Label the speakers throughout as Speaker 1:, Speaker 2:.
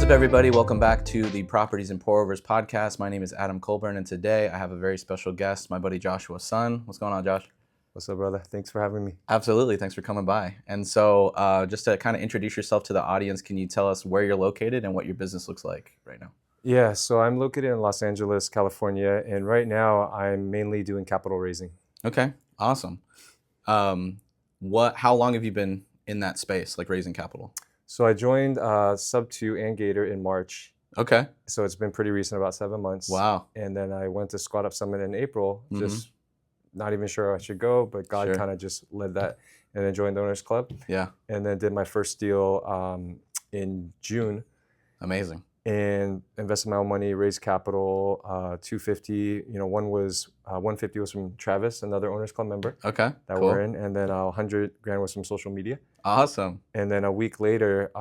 Speaker 1: What's up, everybody? Welcome back to the Properties and Pour-Overs podcast. My name is Adam Colburn, and today I have a very special guest, my buddy Joshua Sun. What's going on, Josh?
Speaker 2: What's up, brother? Thanks for having me.
Speaker 1: Absolutely. Thanks for coming by. And so just to kind of introduce yourself to the audience, can you tell us where you're located and what your business looks like right now?
Speaker 2: Yeah, so I'm located in Los Angeles, California, and right now I'm mainly doing capital raising.
Speaker 1: Okay, awesome. How long have you been in that space, like raising capital?
Speaker 2: So I joined Subto and Gator in March.
Speaker 1: Okay.
Speaker 2: So it's been pretty recent, about 7 months.
Speaker 1: Wow.
Speaker 2: And then I went to Squat Up Summit in April, just not even sure I should go, but God kind of just led that, and then joined the Owners Club.
Speaker 1: Yeah.
Speaker 2: And then did my first deal in June.
Speaker 1: Amazing.
Speaker 2: And invested my own money, raised capital, 250. One was 150 was from Travis, another Owners Club member.
Speaker 1: Okay.
Speaker 2: That
Speaker 1: cool.
Speaker 2: we're in, and then 100 grand was from social media.
Speaker 1: Awesome.
Speaker 2: And then a week later,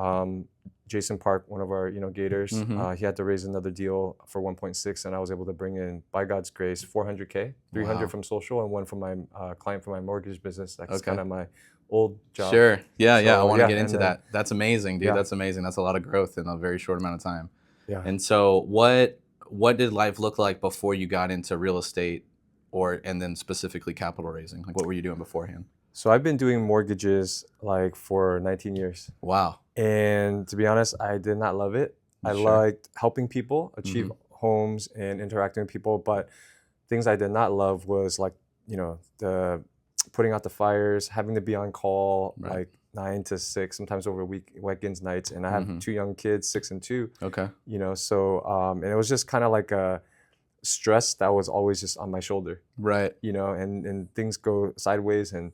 Speaker 2: Jason Park, one of our Gators, he had to raise another deal for 1.6, and I was able to bring in, by God's grace, 400K, 300 from social, and one from my client for my mortgage business. That's kind of my old job.
Speaker 1: Sure. Yeah,
Speaker 2: So,
Speaker 1: I want to get into that. That's amazing, dude.
Speaker 2: Yeah.
Speaker 1: That's amazing. That's a lot of growth in a very short amount of time.
Speaker 2: Yeah.
Speaker 1: And so what did life look like before you got into real estate and then specifically capital raising? Like, what were you doing beforehand?
Speaker 2: So I've been doing mortgages like for 19 years.
Speaker 1: Wow.
Speaker 2: And to be honest, I did not love it. I liked helping people achieve homes and interacting with people, but things I did not love was like, the putting out the fires, having to be on call like 9 to 6, sometimes over weekends, nights. And I have 2 young kids, 6 and 2.
Speaker 1: Okay.
Speaker 2: So and it was just kind of like a stress that was always just on my shoulder.
Speaker 1: Right.
Speaker 2: And things go sideways. And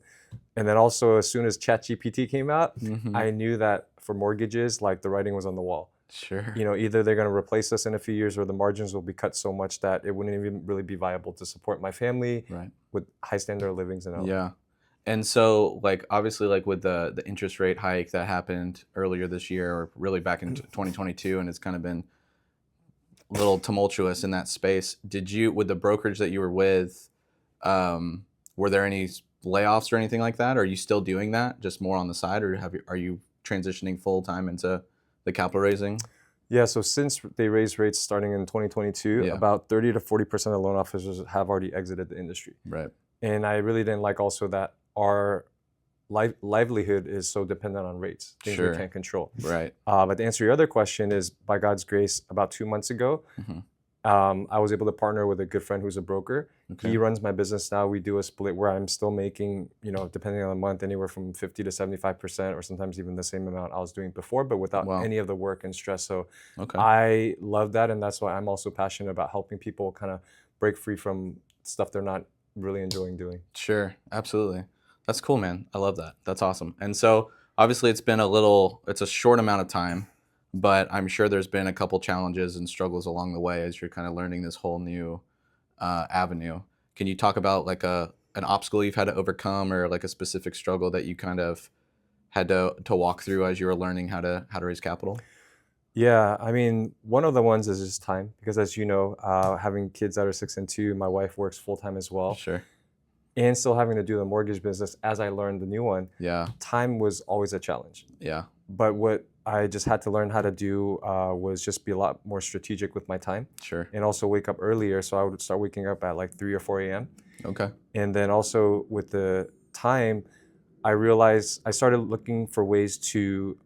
Speaker 2: then also, as soon as ChatGPT came out, I knew that for mortgages, like the writing was on the wall.
Speaker 1: Sure.
Speaker 2: Either they're going to replace us in a few years, or the margins will be cut so much that it wouldn't even really be viable to support my family with high standard of livings and all.
Speaker 1: Yeah. And so, like, obviously, like with the interest rate hike that happened earlier this year, or really back in 2022, and it's kind of been a little tumultuous in that space. With the brokerage that you were with, were there any layoffs or anything like that? Or are you still doing that, just more on the side, or are you transitioning full time into the capital raising?
Speaker 2: Yeah, so since they raised rates starting in 2022, about 30 to 40% of loan officers have already exited the industry.
Speaker 1: Right.
Speaker 2: And I really didn't like also that our livelihood is so dependent on rates, things we can't control.
Speaker 1: Right.
Speaker 2: But to answer your other question is, by God's grace, about 2 months ago, I was able to partner with a good friend who's a broker. Okay. He runs my business now. We do a split where I'm still making, depending on the month, anywhere from 50 to 75%, or sometimes even the same amount I was doing before, but without any of the work and stress. So I love that, and that's why I'm also passionate about helping people kind of break free from stuff they're not really enjoying doing.
Speaker 1: Sure, absolutely. That's cool, man. I love that. That's awesome. And so obviously it's a short amount of time, but I'm sure there's been a couple challenges and struggles along the way as you're kind of learning this whole new avenue. Can you talk about like an obstacle you've had to overcome, or like a specific struggle that you kind of had to walk through as you were learning how to raise capital?
Speaker 2: Yeah, I mean, one of the ones is just time, because as you know, having kids that are 6 and 2, my wife works full time as well.
Speaker 1: Sure.
Speaker 2: And still having to do the mortgage business as I learned the new one.
Speaker 1: Yeah.
Speaker 2: Time was always a challenge.
Speaker 1: Yeah.
Speaker 2: But what I just had to learn how to do was just be a lot more strategic with my time.
Speaker 1: Sure.
Speaker 2: And also wake up earlier. So I would start waking up at like 3 or 4 a.m.
Speaker 1: Okay. And
Speaker 2: then also with the time, I realized I started looking for ways to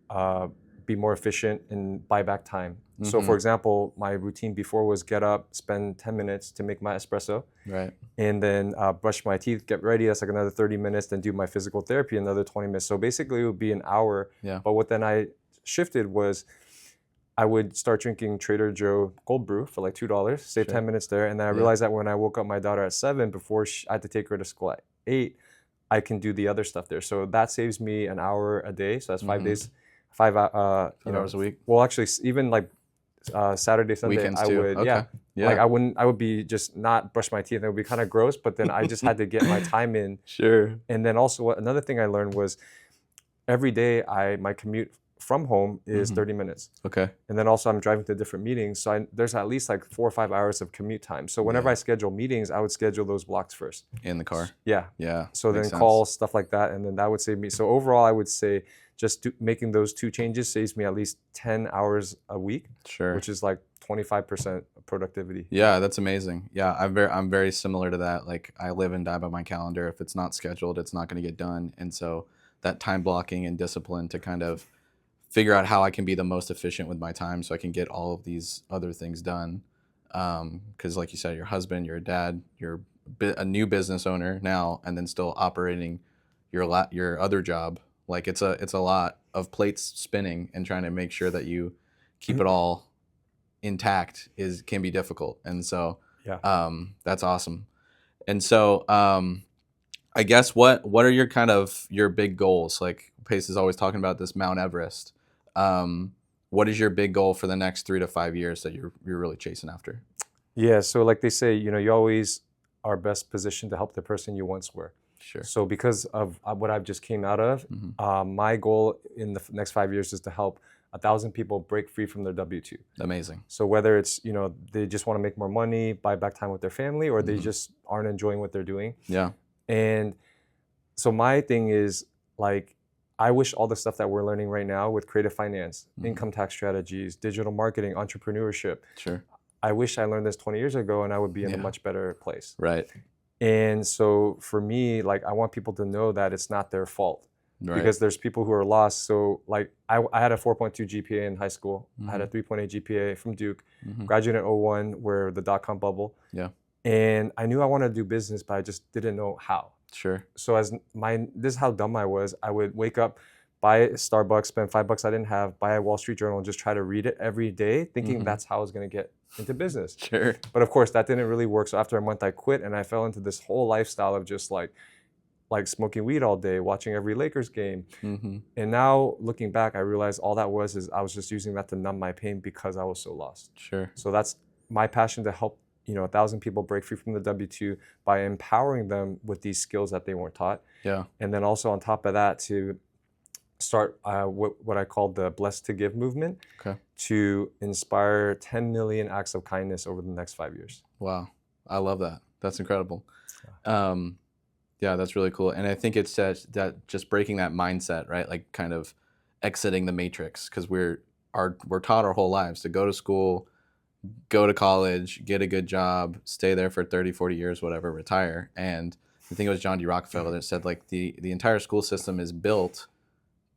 Speaker 2: be more efficient and buy back time. So for example, my routine before was get up, spend 10 minutes to make my espresso.
Speaker 1: Right.
Speaker 2: And then brush my teeth, get ready. That's like another 30 minutes. Then do my physical therapy, another 20 minutes. So basically it would be an hour.
Speaker 1: Yeah.
Speaker 2: But what then I shifted was I would start drinking Trader Joe cold brew for like $2, save 10 minutes there. And then I realized that when I woke up my daughter at 7, before I had to take her to school at 8, I can do the other stuff there. So that saves me an hour a day. So that's 5 days, 5
Speaker 1: hours a week.
Speaker 2: Well, actually, even like Saturday, Sunday,
Speaker 1: weekends
Speaker 2: I
Speaker 1: too.
Speaker 2: would, like I would be just not brush my teeth. It would be kind of gross, but then I just had to get my time in.
Speaker 1: Sure.
Speaker 2: And then also another thing I learned was every day my commute from home is 30 minutes.
Speaker 1: Okay.
Speaker 2: And then also I'm driving to different meetings. So there's at least like 4 or 5 hours of commute time. So whenever I schedule meetings, I would schedule those blocks first.
Speaker 1: In the car?
Speaker 2: Yeah.
Speaker 1: Yeah.
Speaker 2: So then calls, stuff like that. And then that would save me. So overall, I would say just making those 2 changes saves me at least 10 hours a week,
Speaker 1: Sure.
Speaker 2: which is like 25% productivity.
Speaker 1: Yeah, that's amazing. Yeah, I'm very similar to that. Like I live and die by my calendar. If it's not scheduled, it's not going to get done. And so that time blocking and discipline to kind of figure out how I can be the most efficient with my time so I can get all of these other things done. Because like you said, your husband, you're a dad, you're a new business owner now, and then still operating your other job. Like it's a lot of plates spinning and trying to make sure that you keep it all intact can be difficult. And so
Speaker 2: Yeah.
Speaker 1: that's awesome. And so I guess what are your kind of your big goals? Like Pace is always talking about this Mount Everest. What is your big goal for the next 3 to 5 years that you're really chasing after?
Speaker 2: Yeah. So like they say, you always are best positioned to help the person you once were.
Speaker 1: Sure.
Speaker 2: So because of what I've just came out of, my goal in the next 5 years is to help 1,000 people break free from their W-2.
Speaker 1: Amazing.
Speaker 2: So whether it's, they just want to make more money, buy back time with their family, or they just aren't enjoying what they're doing.
Speaker 1: Yeah.
Speaker 2: And so my thing is like, I wish all the stuff that we're learning right now with creative finance, income tax strategies, digital marketing, entrepreneurship,
Speaker 1: Sure.
Speaker 2: I wish I learned this 20 years ago and I would be in a
Speaker 1: Yeah.
Speaker 2: much better place.
Speaker 1: Right.
Speaker 2: And so for me, like I want people to know that it's not their fault.
Speaker 1: Right.
Speaker 2: Because there's people who are lost. So like I had a 4.2 GPA in high school. I had a 3.8 GPA from Duke, graduated in 01 where the dot-com bubble.
Speaker 1: Yeah.
Speaker 2: And I knew I wanted to do business, but I just didn't know how.
Speaker 1: Sure.
Speaker 2: So this is how dumb I was. I would wake up, buy a Starbucks, spend $5 I didn't have, buy a Wall Street Journal, and just try to read it every day, thinking that's how I was going to get into business.
Speaker 1: Sure.
Speaker 2: But of course, that didn't really work. So after a month, I quit, and I fell into this whole lifestyle of just like smoking weed all day, watching every Lakers game. And now looking back, I realized all that is I was just using that to numb my pain because I was so lost.
Speaker 1: Sure.
Speaker 2: So that's my passion, to help 1,000 people break free from the W-2 by empowering them with these skills that they weren't taught.
Speaker 1: Yeah.
Speaker 2: And then also on top of that, to start what I call the Blessed to Give movement, to inspire 10 million acts of kindness over the next 5 years.
Speaker 1: Wow. I love that. That's incredible. Yeah, that's really cool. And I think it's that just breaking that mindset, right? Like kind of exiting the matrix, because we're taught our whole lives to go to school, go to college, get a good job, stay there for 30, 40 years, whatever, retire. And I think it was John D. Rockefeller that said like the entire school system is built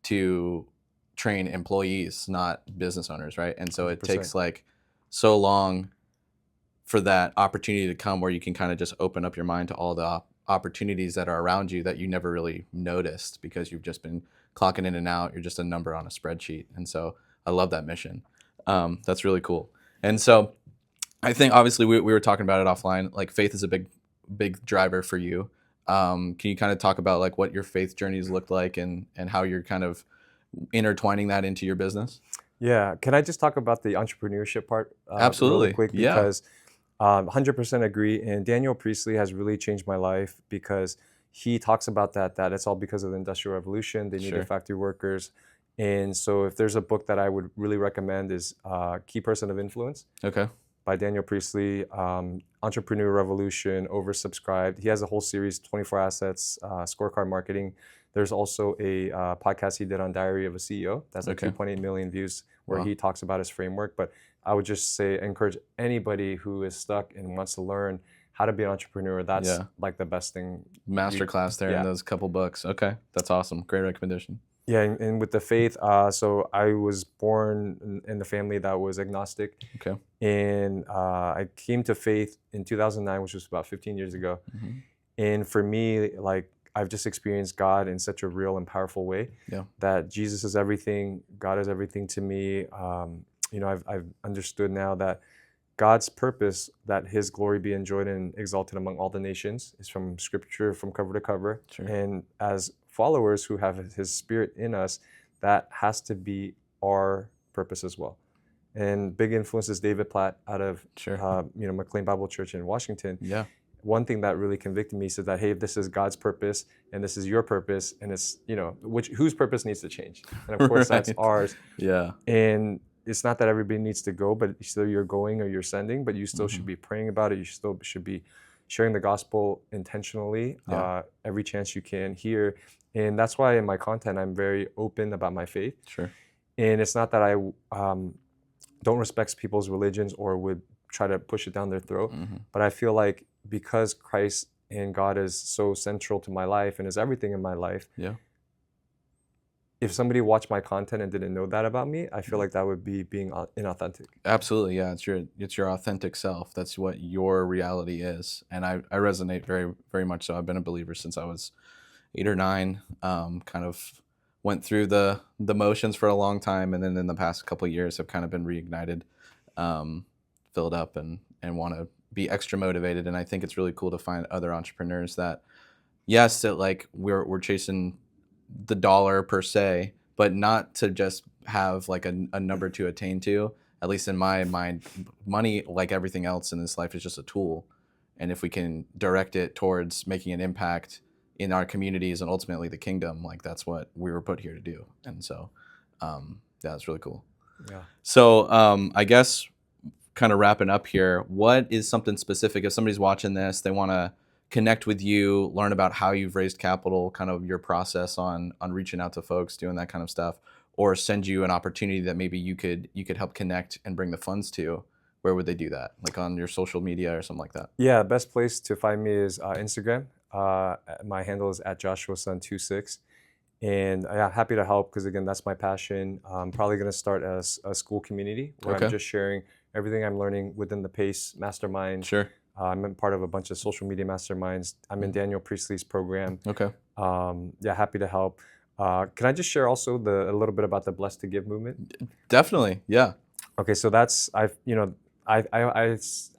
Speaker 1: to train employees, not business owners, right? And so it
Speaker 2: 100%.
Speaker 1: takes like so long for that opportunity to come where you can kind of just open up your mind to all the opportunities that are around you that you never really noticed because you've just been clocking in and out. You're just a number on a spreadsheet. And so I love that mission. That's really cool. And so I think obviously we were talking about it offline, like faith is a big driver for you. Can you kind of talk about like what your faith journeys looked like and how you're kind of intertwining that into your business?
Speaker 2: Yeah. Can I just talk about the entrepreneurship part
Speaker 1: Absolutely.
Speaker 2: really quick?
Speaker 1: Yeah.
Speaker 2: Because 100% agree. And Daniel Priestley has really changed my life because he talks about that it's all because of the Industrial Revolution. They needed factory workers. And so if there's a book that I would really recommend is Key Person of Influence.
Speaker 1: Okay.
Speaker 2: By Daniel Priestley, Entrepreneur Revolution, oversubscribed. He has a whole series, 24 Assets, Scorecard Marketing. There's also a podcast he did on Diary of a CEO. That's like 2.8 million views where he talks about his framework. But I would just say, encourage anybody who is stuck and wants to learn how to be an entrepreneur. That's like the best thing.
Speaker 1: Masterclass there in those couple books. Okay. That's awesome. Great recommendation.
Speaker 2: Yeah, and with the faith, so I was born in the family that was agnostic.
Speaker 1: Okay.
Speaker 2: And I came to faith in 2009, which was about 15 years ago. And for me, like, I've just experienced God in such a real and powerful way. That Jesus is everything, God is everything to me. I've understood now that God's purpose, that his glory be enjoyed and exalted among all the nations, is from scripture, from cover to cover. And as followers who have his spirit in us, that has to be our purpose as well. And big influence is David Platt out of McLean Bible Church in Washington. One thing that really convicted me said that, hey, this is God's purpose and this is your purpose, and it's whose purpose needs to change. And of course that's ours. And it's not that everybody needs to go, but still you're going or you're sending, but you still should be praying about it. You still should be sharing the gospel intentionally every chance you can here. And that's why in my content, I'm very open about my faith.
Speaker 1: Sure.
Speaker 2: And it's not that I don't respect people's religions or would try to push it down their throat, but I feel like because Christ and God is so central to my life and is everything in my life,
Speaker 1: Yeah.
Speaker 2: if somebody watched my content and didn't know that about me, I feel like that would be being inauthentic.
Speaker 1: Absolutely, yeah. It's your authentic self. That's what your reality is, and I resonate very much so. I've been a believer since I was 8 or 9. Kind of went through the motions for a long time, and then in the past couple of years have kind of been reignited, filled up, and want to be extra motivated. And I think it's really cool to find other entrepreneurs that, yes, that like we're chasing the dollar per se, but not to just have like a number to attain to. At least in my mind, money, like everything else in this life, is just a tool. And if we can direct it towards making an impact in our communities and ultimately the kingdom, like that's what we were put here to do. And so, yeah, it's really cool.
Speaker 2: Yeah.
Speaker 1: So, I guess kind of wrapping up here, what is something specific? If somebody's watching this, they want to connect with you, learn about how you've raised capital, kind of your process on reaching out to folks, doing that kind of stuff, or send you an opportunity that maybe you could help connect and bring the funds to, where would they do that? Like on your social media or something like that?
Speaker 2: Yeah, best place to find me is Instagram. My handle is at JoshuaSun26. And yeah, happy to help because again, that's my passion. I'm probably going to start a school community where I'm
Speaker 1: Okay.
Speaker 2: just sharing everything I'm learning within the PACE mastermind.
Speaker 1: Sure.
Speaker 2: I'm part of a bunch of social media masterminds. I'm in Daniel Priestley's program.
Speaker 1: Okay.
Speaker 2: Yeah, happy to help. Can I just share also a little bit about the Blessed to Give movement?
Speaker 1: Definitely. Yeah.
Speaker 2: Okay, so that's I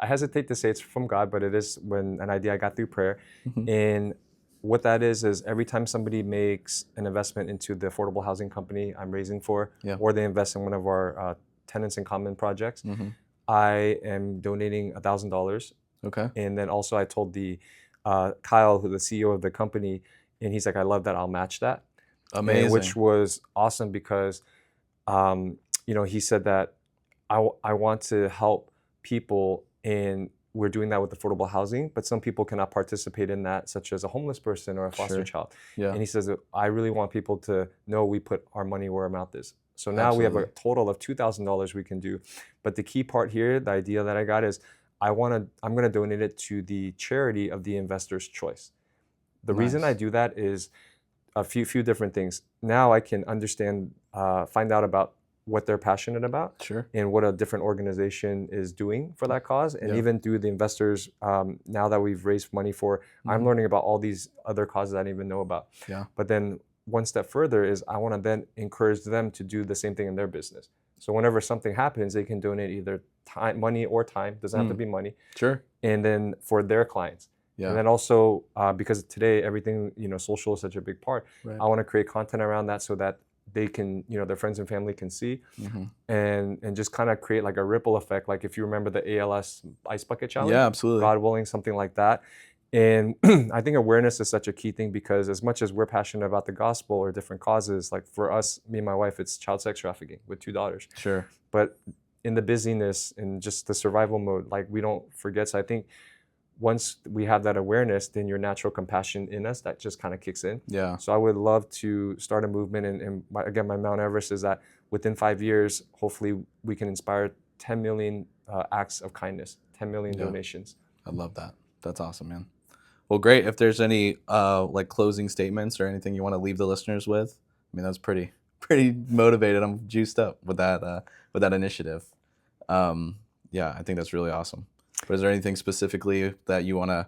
Speaker 2: hesitate to say it's from God, but it is when an idea I got through prayer.
Speaker 1: Mhm.
Speaker 2: And what that is every time somebody makes an investment into the affordable housing company I'm raising for,
Speaker 1: Yeah.
Speaker 2: or they invest in one of our tenants in common projects,
Speaker 1: Mm-hmm.
Speaker 2: I am donating $1,000.
Speaker 1: Okay.
Speaker 2: And then also I told the Kyle, who the CEO of the company, and he's like, I love that, I'll match that. And which
Speaker 1: Amazing.
Speaker 2: was awesome because he said that I want to help people, and we're doing that with affordable housing, but some people cannot participate in that, such as a homeless person or a foster
Speaker 1: Sure.
Speaker 2: child.
Speaker 1: Yeah.
Speaker 2: And he says, I really want people to know we put our money where our mouth is. So now we have a
Speaker 1: Absolutely.
Speaker 2: total of $2,000 we can do. But the key part here, the idea that I got is I'm gonna donate it to the charity of the investor's choice. The reason I
Speaker 1: Nice.
Speaker 2: do that is a few different things. Now I can understand, find out about what they're passionate about
Speaker 1: Sure.
Speaker 2: and what a different organization is doing for that cause. And
Speaker 1: Yeah.
Speaker 2: even through the investors, now that we've raised money for, I'm
Speaker 1: Mhm.
Speaker 2: learning about all these other causes I didn't even know about.
Speaker 1: Yeah.
Speaker 2: But then one step further is I want to then encourage them to do the same thing in their business. So whenever something happens, they can donate either time, money or time, doesn't have to be money,
Speaker 1: Sure.
Speaker 2: and then for their clients.
Speaker 1: Yeah.
Speaker 2: And then also, because today everything, social is such a big part,
Speaker 1: Right.
Speaker 2: I want to create content around that so that they can, their friends and family can see,
Speaker 1: Mhm.
Speaker 2: and just kind of create like a ripple effect. Like if you remember the ALS Ice Bucket Challenge,
Speaker 1: Yeah, absolutely.
Speaker 2: God willing, something like that. And I think awareness is such a key thing because as much as we're passionate about the gospel or different causes, like for us, me and my wife, it's child sex trafficking with 2 daughters.
Speaker 1: Sure.
Speaker 2: But in the busyness and just the survival mode, like we don't forget. So I think once we have that awareness, then your natural compassion in us, that just kind of kicks in.
Speaker 1: Yeah.
Speaker 2: So I would love to start a movement. And again, my Mount Everest is that within 5 years, hopefully we can inspire 10 million acts of kindness, 10 million
Speaker 1: Yeah.
Speaker 2: donations.
Speaker 1: I love that. That's awesome, man. Well, great. If there's any like closing statements or anything you want to leave the listeners with, I mean, that's pretty motivated. I'm juiced up with that initiative. Yeah, I think that's really awesome. But is there anything specifically that you want to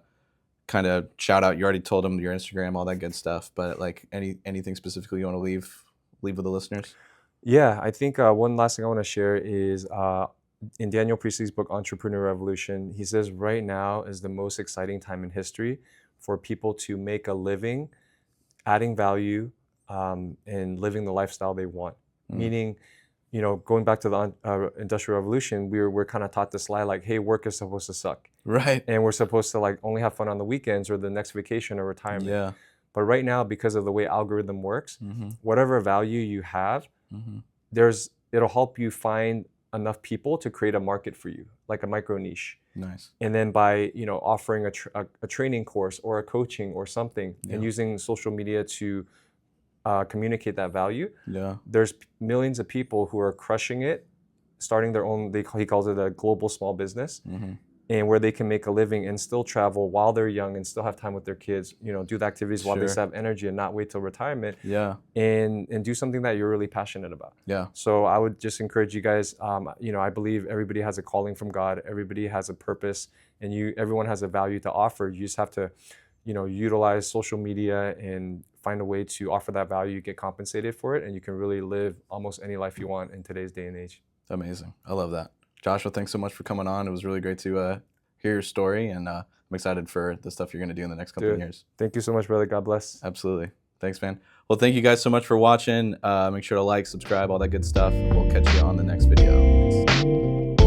Speaker 1: kind of shout out? You already told them your Instagram, all that good stuff. But like anything specifically you want to leave with the listeners?
Speaker 2: Yeah, I think one last thing I want to share is in Daniel Priestley's book, Entrepreneur Revolution, he says right now is the most exciting time in history for people to make a living, adding value, and living the lifestyle they want. Meaning, going back to the Industrial Revolution, we're kind of taught this lie like, hey, work is supposed to suck.
Speaker 1: Right.
Speaker 2: And we're supposed to like only have fun on the weekends or the next vacation or retirement.
Speaker 1: Yeah.
Speaker 2: But right now, because of the way algorithm works, whatever value you have, it'll help you find enough people to create a market for you, like a micro niche.
Speaker 1: Nice.
Speaker 2: And then by offering a training course or a coaching or something, and using social media to communicate that value.
Speaker 1: Yeah.
Speaker 2: There's millions of people who are crushing it, starting their own, he calls it a global small business, and where they can make a living and still travel while they're young and still have time with their kids, do the activities while they
Speaker 1: Sure.
Speaker 2: still have energy and not wait till retirement,
Speaker 1: Yeah.
Speaker 2: and do something that you're really passionate about.
Speaker 1: Yeah.
Speaker 2: So I would just encourage you guys, I believe everybody has a calling from God, everybody has a purpose, and everyone has a value to offer. You just have to, utilize social media and find a way to offer that value, get compensated for it, and you can really live almost any life you want in today's day and age.
Speaker 1: Amazing. I love that. Joshua, thanks so much for coming on. It was really great to hear your story, and I'm excited for the stuff you're going to do in the next couple of years.
Speaker 2: Thank you so much, brother. God bless.
Speaker 1: Absolutely. Thanks, man. Well, thank you guys so much for watching. Make sure to like, subscribe, all that good stuff. We'll catch you on the next video. Peace.